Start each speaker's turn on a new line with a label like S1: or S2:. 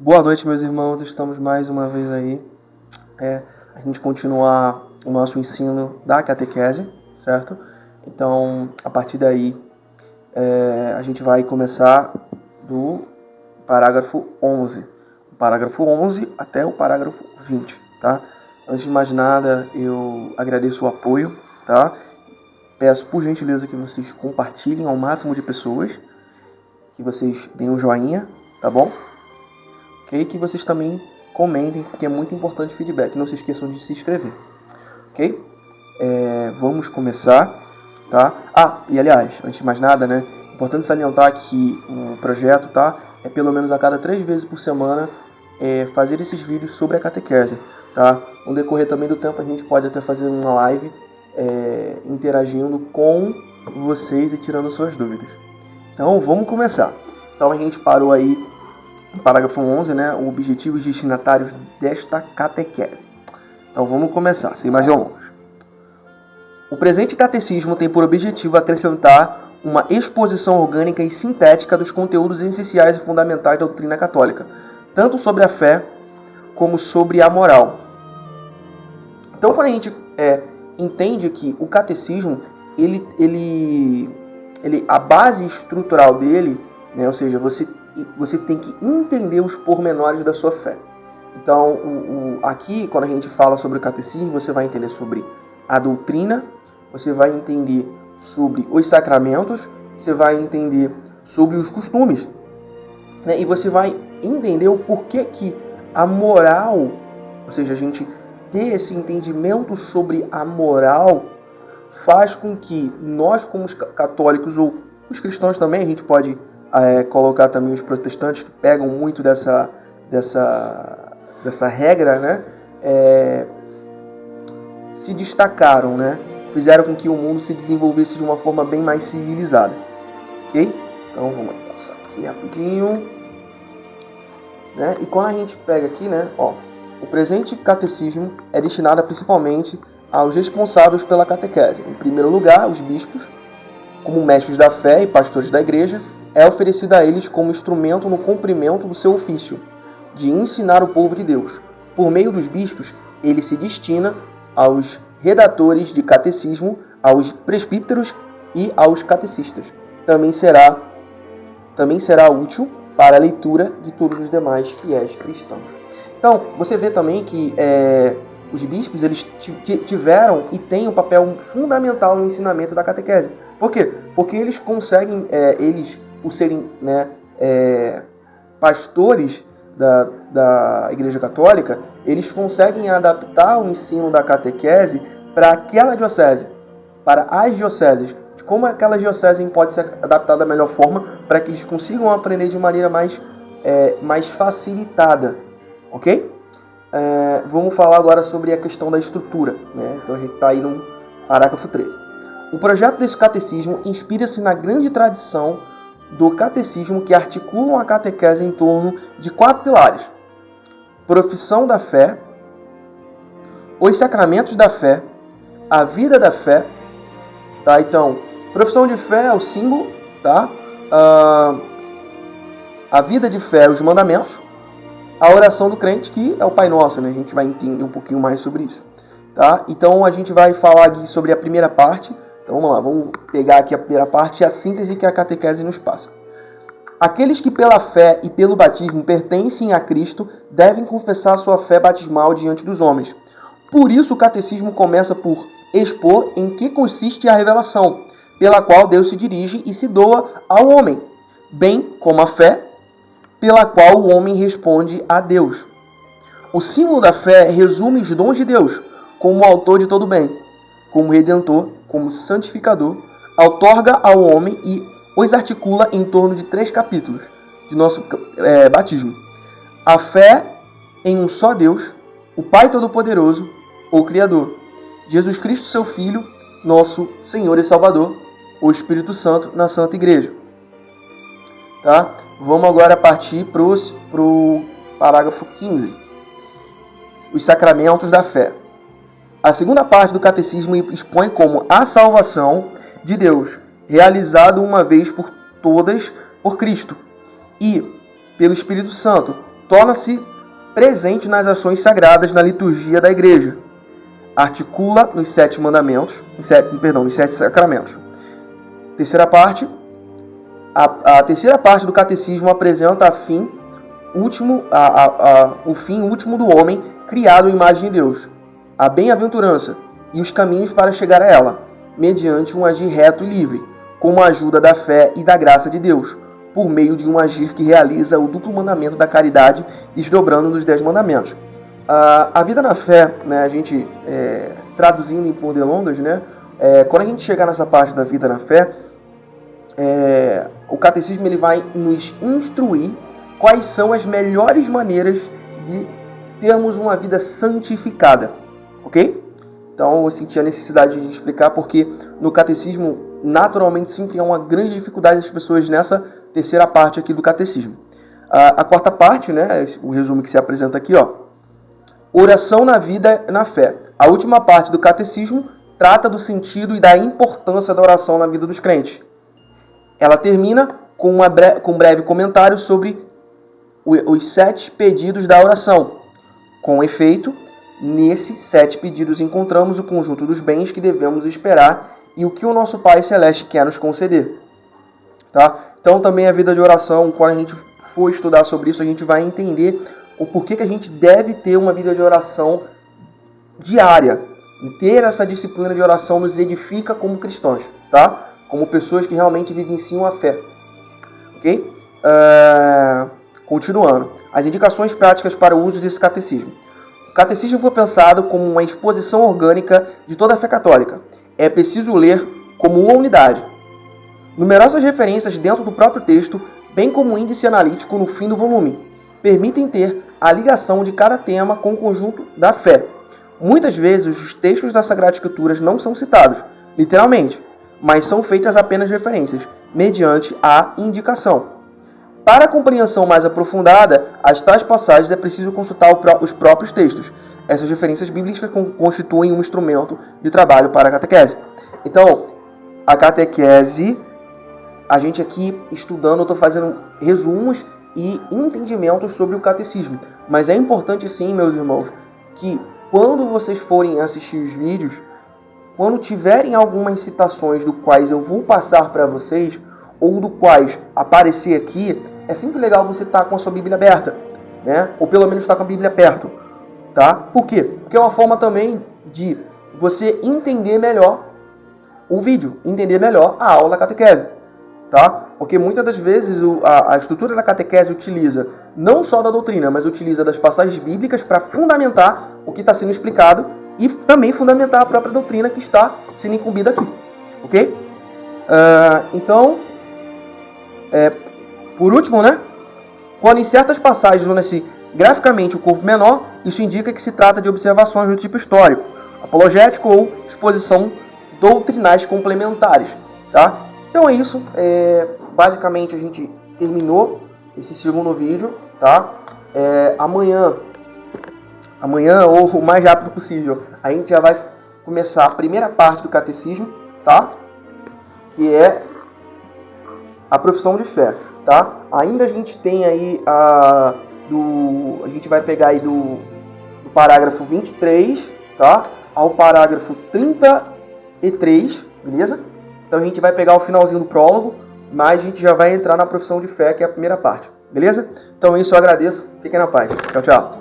S1: Boa noite, meus irmãos. Estamos mais uma vez aí. A gente continuar o nosso ensino da catequese, certo? Então, a partir daí, a gente vai começar do parágrafo 11. O parágrafo 11 até o parágrafo 20, tá? Antes de mais nada, eu agradeço o apoio, tá? Peço, por gentileza, que vocês compartilhem ao máximo de pessoas, que vocês deem um joinha, tá bom? Ok? Que vocês também comentem, porque é muito importante o feedback. Não se esqueçam de se inscrever. Ok? Vamos começar, tá? E aliás, antes de mais nada, né? Importante salientar que o projeto, tá? É pelo menos a cada 3 vezes por semana fazer esses vídeos sobre a catequese, tá? No decorrer também do tempo a gente pode até fazer uma live interagindo com vocês e tirando suas dúvidas. Então vamos começar. Então a gente parou aí no parágrafo 11, né, os objetivos destinatários desta catequese. Então vamos começar, sem mais delongas. O presente catecismo tem por objetivo acrescentar uma exposição orgânica e sintética dos conteúdos essenciais e fundamentais da doutrina católica, tanto sobre a fé como sobre a moral. Então, quando a gente entende que o catecismo, a base estrutural dele, né, ou seja, você tem que entender os pormenores da sua fé. Então, aqui, quando a gente fala sobre o catecismo, você vai entender sobre a doutrina, você vai entender sobre os sacramentos, você vai entender sobre os costumes, né? E você vai entender o porquê que a moral, ou seja, a gente ter esse entendimento sobre a moral, faz com que nós, como católicos, ou os cristãos também, a gente pode colocar também os protestantes, que pegam muito dessa regra, né? Se destacaram, né? Fizeram com que o mundo se desenvolvesse de uma forma bem mais civilizada. Ok? Então vamos passar aqui rapidinho, né? E quando a gente pega aqui, né? O presente catecismo é destinado principalmente aos responsáveis pela catequese. Em primeiro lugar, os bispos, como mestres da fé e pastores da igreja, é oferecida a eles como instrumento no cumprimento do seu ofício, de ensinar o povo de Deus. Por meio dos bispos, ele se destina aos redatores de catecismo, aos presbíteros e aos catecistas. Também será útil para a leitura de todos os demais fiéis cristãos. Então, você vê também que os bispos eles tiveram e têm um papel fundamental no ensinamento da catequese. Por quê? Porque eles conseguem, por serem, né, pastores da Igreja Católica, eles conseguem adaptar o ensino da catequese para aquela diocese, para as dioceses, de como aquela diocese pode ser adaptada da melhor forma para que eles consigam aprender de maneira mais facilitada, ok? Vamos falar agora sobre a questão da estrutura, né? Então a gente está aí no parágrafo 13. O projeto desse catecismo inspira-se na grande tradição do catecismo que articulam a catequese em torno de 4 pilares: profissão da fé, os sacramentos da fé, a vida da fé, tá? Então, profissão de fé é o símbolo, tá? A vida de fé é os mandamentos, a oração do crente, que é o Pai Nosso, né? A gente vai entender um pouquinho mais sobre isso, tá? Então, a gente vai falar aqui sobre a primeira parte. Então, vamos lá, vamos pegar aqui a primeira parte e a síntese que a catequese nos passa. Aqueles que pela fé e pelo batismo pertencem a Cristo devem confessar sua fé batismal diante dos homens. Por isso, o catecismo começa por expor em que consiste a revelação, pela qual Deus se dirige e se doa ao homem, bem como a fé, pela qual o homem responde a Deus. O símbolo da fé resume os dons de Deus, como autor de todo bem, como redentor, como santificador, outorga ao homem e os articula em torno de 3 capítulos de nosso batismo. A fé em um só Deus, o Pai Todo-Poderoso, o Criador, Jesus Cristo, seu Filho, nosso Senhor e Salvador, o Espírito Santo na Santa Igreja. Tá? Vamos agora partir para o parágrafo 15. Os sacramentos da fé. A segunda parte do catecismo expõe como a salvação de Deus, realizado uma vez por todas por Cristo, e pelo Espírito Santo, torna-se presente nas ações sagradas na liturgia da igreja. Articula nos 7 mandamentos, nos 7 sacramentos. Terceira parte. A terceira parte do catecismo apresenta o fim último do homem criado em imagem de Deus, a bem-aventurança e os caminhos para chegar a ela, mediante um agir reto e livre, com a ajuda da fé e da graça de Deus, por meio de um agir que realiza o duplo mandamento da caridade, desdobrando nos 10 mandamentos. A vida na fé, né, a gente traduzindo em por delongas, né, quando a gente chegar nessa parte da vida na fé, o catecismo ele vai nos instruir quais são as melhores maneiras de termos uma vida santificada, ok? Então eu senti a necessidade de explicar porque no catecismo naturalmente sempre há uma grande dificuldade das pessoas nessa terceira parte aqui do catecismo. A quarta parte, né, o resumo que se apresenta aqui, ó, oração na vida na fé. A última parte do catecismo trata do sentido e da importância da oração na vida dos crentes. Ela termina com um breve comentário sobre os 7 pedidos da oração. Com efeito, nesses 7 pedidos encontramos o conjunto dos bens que devemos esperar e o que o nosso Pai Celeste quer nos conceder. Tá? Então também a vida de oração, quando a gente for estudar sobre isso, a gente vai entender o porquê que a gente deve ter uma vida de oração diária. E ter essa disciplina de oração nos edifica como cristãos, tá? Como pessoas que realmente vivenciam a fé. Ok? Continuando. As indicações práticas para o uso desse catecismo. O catecismo foi pensado como uma exposição orgânica de toda a fé católica. É preciso ler como uma unidade. Numerosas referências dentro do próprio texto, bem como um índice analítico no fim do volume, permitem ter a ligação de cada tema com o conjunto da fé. Muitas vezes os textos das Sagradas Escrituras não são citados, literalmente, mas são feitas apenas referências, mediante a indicação. Para a compreensão mais aprofundada, as tais passagens é preciso consultar os próprios textos. Essas referências bíblicas constituem um instrumento de trabalho para a catequese. Então, a catequese, a gente aqui estudando, eu estou fazendo resumos e entendimentos sobre o catecismo. Mas é importante sim, meus irmãos, que quando vocês forem assistir os vídeos, quando tiverem algumas citações do quais eu vou passar para vocês, ou do quais aparecer aqui, é sempre legal você estar com a sua Bíblia aberta, né? Ou pelo menos estar com a Bíblia perto, tá? Por quê? Porque é uma forma também de você entender melhor o vídeo, entender melhor a aula da catequese, tá? Porque muitas das vezes a estrutura da catequese utiliza não só da doutrina, mas utiliza das passagens bíblicas para fundamentar o que está sendo explicado e também fundamentar a própria doutrina que está sendo incumbida aqui, ok? Então, por último, né? Quando em certas passagens une-se graficamente o corpo menor, isso indica que se trata de observações do tipo histórico, apologético ou exposição doutrinais complementares, tá? Então é isso. Basicamente a gente terminou esse segundo vídeo, tá? Amanhã ou o mais rápido possível, a gente já vai começar a primeira parte do catecismo, tá? Que é a profissão de fé, tá? Ainda a gente tem aí a gente vai pegar aí do parágrafo 23, tá? Ao parágrafo 33, beleza? Então a gente vai pegar o finalzinho do prólogo, mas a gente já vai entrar na profissão de fé, que é a primeira parte, beleza? Então é isso, eu agradeço. Fiquem na paz. Tchau, tchau.